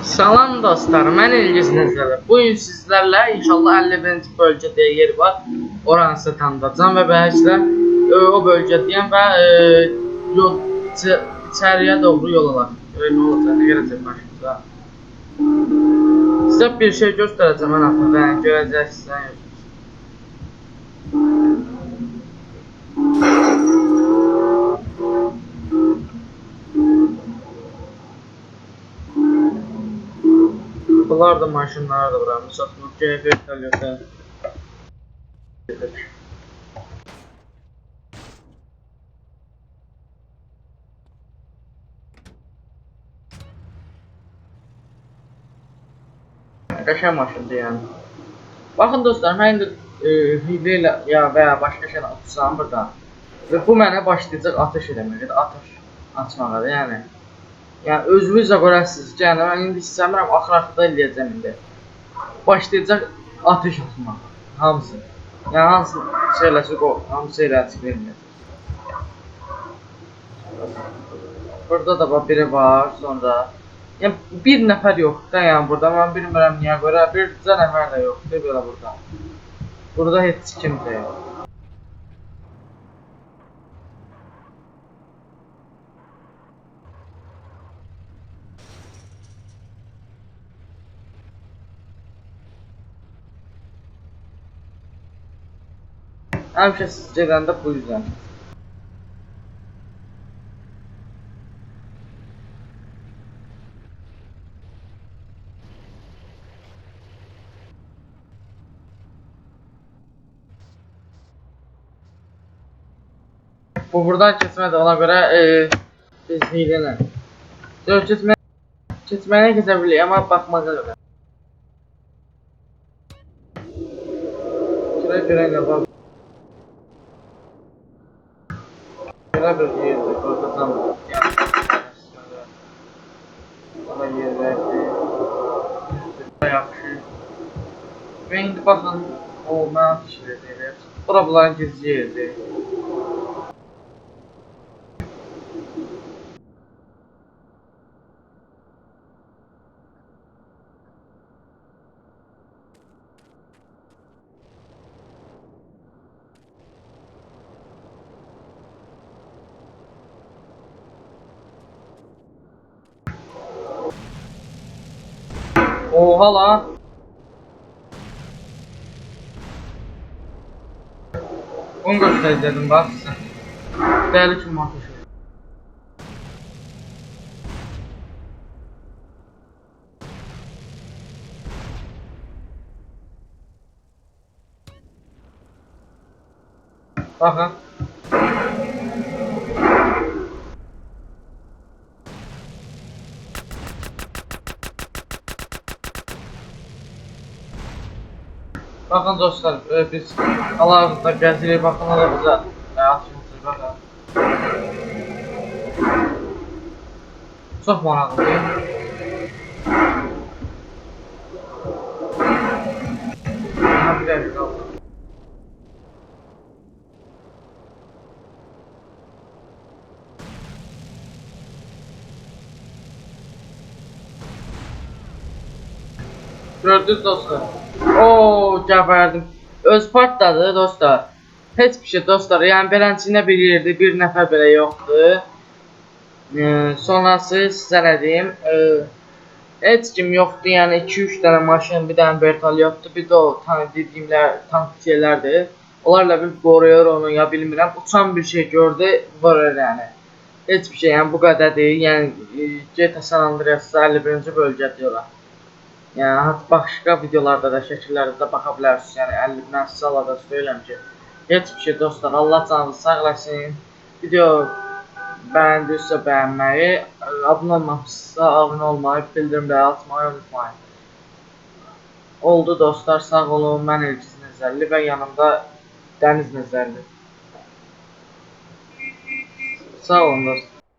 Salam dostlar, mən İlgiz Nəzərov. Bugün sizlərlə inşallah 51-ci bölgə deyə yer var. Oranı sizə tanıdacağım və belki o bölgə deyəm və yol içəriyə doğru yol alaq. Nə olacaq, nə gələcək başımıza. Sizə bir şey göstərəcəm mən haqqında, yəni görəcəksiniz. Bunlar da maşınlara da bırakmış. Satmak gerekiyor tabii. Qəşəng maşındır yəni. Baxın dostlar, mən indi hiylə ilə ya və ya başqa şeylə atırsam burada. Və bu mənə başlayacaq atış eləməyə, atış açmağa yəni. Yəni özünüz də görəsiniz ki, yəni mən indi istəmirəm, axır-axırda eləyəcəm indi. Başlayacaq atış atmaq. Hamısı. Yəni hansı şeyləsi qoy, hamısı eləsi verməyəcək. Burada da biri var, sonra. Yəni bir nəfər yoxdur da, yəni burada mən bilmirəm niyə görə, bircə nəfər də yoxdur belə burada. Burada heç kim də yox. Həmişə siz gedəndə bu yüzden. Bu buradan keçmədi, ona görə biz hiləylə. Keçməyə keçə bilirik, amma baxmağa görə. Şuraya görə nə var? Şuraya bir yerdir, qorxacam. Ona yerlərdir. Yaxşı. Və indi baxın, o mənə atış verir. Bura bunların gizli yerdir. Oha lan. Onu göstereceğim bak sen. Değerli kim ateş ediyor. Bakın. Bakın dostlar, biz Allah'ımızda gəzirik, bakın o da bize atmışdır, bakın. Çok maraqlı değil. Ha, bir dakika kaldı. Gördünüz dostlar. Oo, gəbərdim. Öz partladı dostlar. Heç bir şey dostlar. Yəni beləncə bir yerdə bir nəfər belə yoxdur. Sonrası sizə nə deyim? Heç kim yoxdur. Yəni 2-3 dənə maşın, bir dənə vertolyotdur, bir də o dediyimlər tankçilərdir. Onlarla bir qoruyur onu, ya bilmirəm. Uçan bir şey gördü, vurur yəni. Heç bir şey, yəni bu qədər deyil. Yəni GTA San Andreas'da 51-ci bölgə diyorlar. Yəni başqa videolarda da, şəkillərdə də baxa bilərsiniz. Yəni 50-dən salada söyləyəm ki, heç bir şey dostlar, Allah canınızı sağ eləsin. Video bəyəndiysə bəyənməyi, abunə olmamışsa abunə olmayı, bildirimləri açmayı unutmayın. Oldu dostlar, sağ olun. Mən İlgiz Nəzərli və yanımda Dəniz Nəzərli. Sağ olun dostlar.